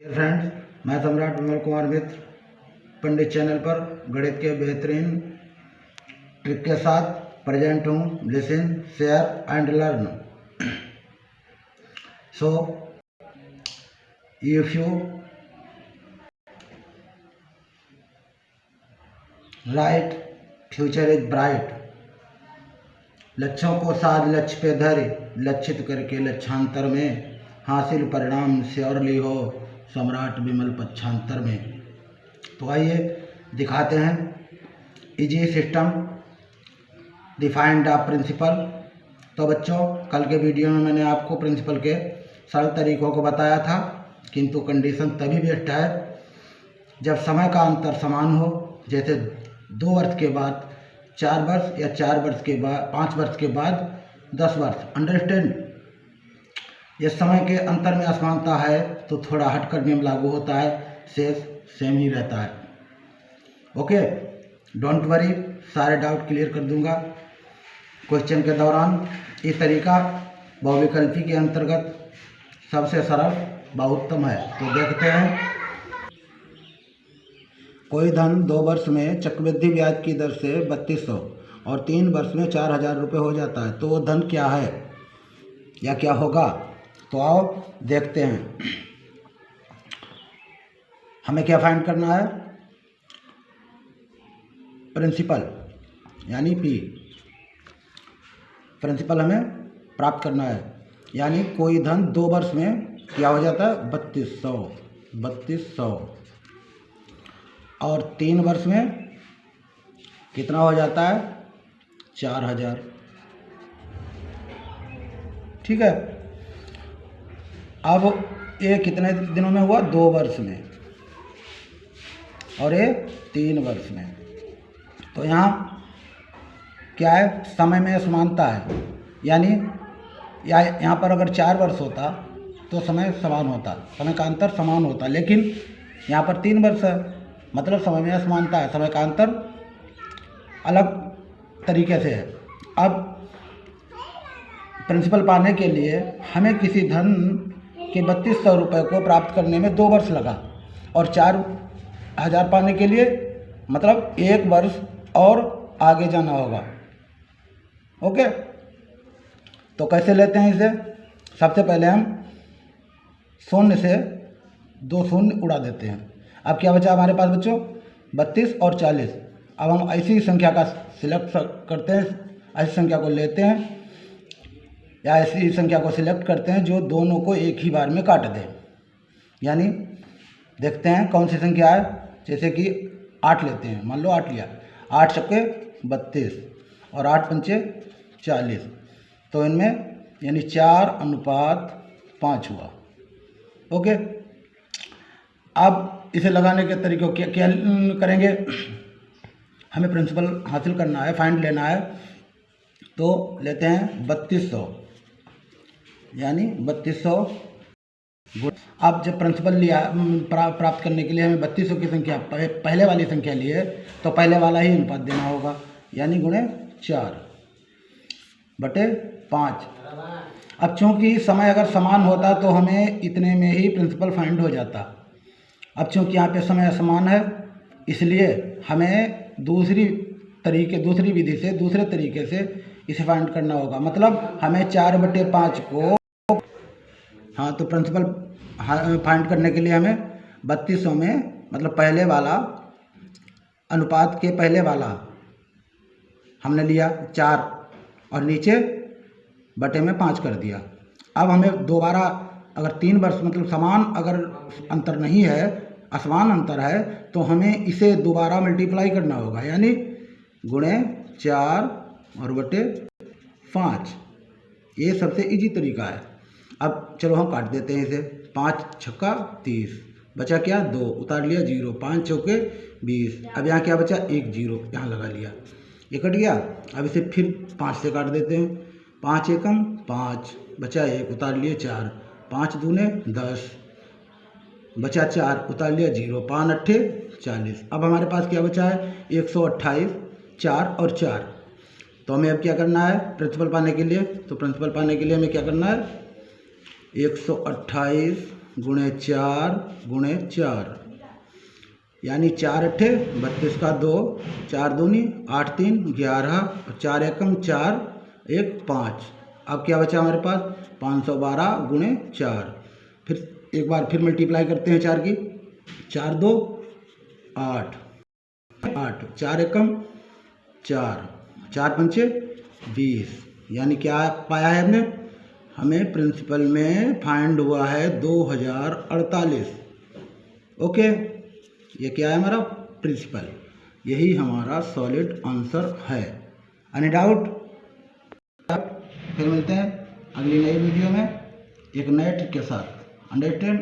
Friends, मैं सम्राट विमल कुमार मित्र पंडित channel पर गणित के बेहतरीन ट्रिक के साथ प्रेजेंट हूँ। Listen, share and learn. So if you right future is bright, लक्ष्यों को साध लक्ष्य पे धरे, लक्षित करके लक्ष्यांतर में हासिल परिणाम श्योरली हो सम्राट विमल पक्षांतर में। तो आइए दिखाते हैं। Easy system defined the principle. तो बच्चों, कल के वीडियो में मैंने आपको प्रिंसिपल के सरल तरीकों को बताया था, किंतु कंडीशन तभी बेस्ट है जब समय का अंतर समान हो। जैसे 2 वर्ष के बाद 4 वर्ष या 4 वर्ष के बाद 5 वर्ष के बाद 10 वर्ष। अंडरस्टैंड? ये समय के अंतर में असमानता है तो थोड़ा हटकर नियम लागू होता है, शेष सेम ही रहता है। ओके, डोंट वरी, सारे डाउट क्लियर कर दूंगा क्वेश्चन के दौरान। ये तरीका बहुविकल्पी के अंतर्गत सबसे सरल बहुत्तम है। तो देखते हैं। कोई धन 2 वर्ष में चक्रवृद्धि ब्याज की दर से 3200 और 3 वर्ष में 4000 रुपये हो जाता है, तो वो धन क्या है या क्या होगा? तो आओ देखते हैं। हमें क्या फाइंड करना है? प्रिंसिपल यानी पी। प्रिंसिपल हमें प्राप्त करना है। यानी कोई धन 2 वर्ष में क्या हो जाता है? 3200 और 3 वर्ष में कितना हो जाता है? 4000। ठीक है। अब ये कितने दिनों में हुआ? 2 वर्ष में, और ये 3 वर्ष में। तो यहाँ क्या है? समय में समानता है। यानी यहाँ पर अगर 4 वर्ष होता तो समय समान होता, समय का अंतर समान होता, लेकिन यहाँ पर 3 वर्ष है, मतलब समय में असमानता है, समय का अंतर अलग तरीके से है। अब प्रिंसिपल पाने के लिए हमें किसी धन के 3200 रुपये को प्राप्त करने में 2 वर्ष लगा, और 4000 पाने के लिए मतलब 1 वर्ष और आगे जाना होगा। ओके, तो कैसे लेते हैं इसे? सबसे पहले हम शून्य से 2 शून्य उड़ा देते हैं। अब क्या बचा हमारे पास बच्चों? 32 और 40। अब हम ऐसी संख्या का सिलेक्ट करते हैं, ऐसी संख्या को लेते हैं या ऐसी संख्या को सिलेक्ट करते हैं जो दोनों को एक ही बार में काट दें। यानी देखते हैं कौन सी संख्या है। जैसे कि 8 लेते हैं, मान लो 8 लिया। 8 छक्के 32 और 8 पंचे 40। तो इनमें यानी 4:5 हुआ। ओके, अब इसे लगाने के तरीकों क्या करेंगे? हमें प्रिंसिपल हासिल करना है, फाइंड लेना है। तो लेते हैं 3200, यानी 3200। अब जब प्रिंसिपल लिया प्राप्त करने के लिए हमें 3200 की संख्या पहले वाली संख्या ली है, तो पहले वाला ही अनुपात देना होगा, यानी गुणे 4/5। अब चूंकि समय अगर समान होता तो हमें इतने में ही प्रिंसिपल फाइंड हो जाता। अब चूंकि यहाँ पे समय असमान है, इसलिए हमें दूसरी विधि से, दूसरे तरीके से इसे फाइंड करना होगा। मतलब हमें 4/5 को, हाँ, तो प्रिंसिपल फाइंड करने के लिए हमें 3200 में मतलब पहले वाला अनुपात के पहले वाला हमने लिया 4 और नीचे बटे में 5 कर दिया। अब हमें दोबारा अगर 3 वर्ष मतलब समान अगर अंतर नहीं है, असमान अंतर है, तो हमें इसे दोबारा मल्टीप्लाई करना होगा, यानी गुणे 4 और बटे 5। ये सबसे इजी तरीका है। अब चलो हम काट देते हैं इसे। 5 छक्का 30, बचा क्या? 2, उतार लिया 0, 5 चौके 20। अब यहाँ क्या बचा? 1 0 यहाँ लगा लिया, ये कट गया। अब इसे फिर 5 से काट देते हैं। 5 एकम 5, बचा 1, उतार लिए 4, 5 दूने 10, बचा 4, उतार लिया 0, 5 अट्ठे 40। अब हमारे पास क्या बचा है? 128, 4 और 4। तो हमें अब क्या करना है प्रिंसिपल पाने के लिए? तो प्रिंसिपल पाने के लिए हमें क्या करना है? 128 गुणे 4 गुणे 4, यानी 4 अट्ठे 32 का 2, 4 दूनी 8 3 11, 4 एकम 4 1 5। अब क्या बचा हमारे पास 512 गुणे 4। फिर एक बार फिर मल्टीप्लाई करते हैं 4 की, 4 2 8 8, 4 एकम 4, 4 पंचे 20, यानी क्या पाया है हमने, हमें प्रिंसिपल में फाइंड हुआ है 2048। ओके, ये क्या है हमारा प्रिंसिपल, यही हमारा सॉलिड आंसर है। Any doubt? फिर मिलते हैं अगली नई वीडियो में एक नए ट्रिक के साथ। अंडरस्टैंड?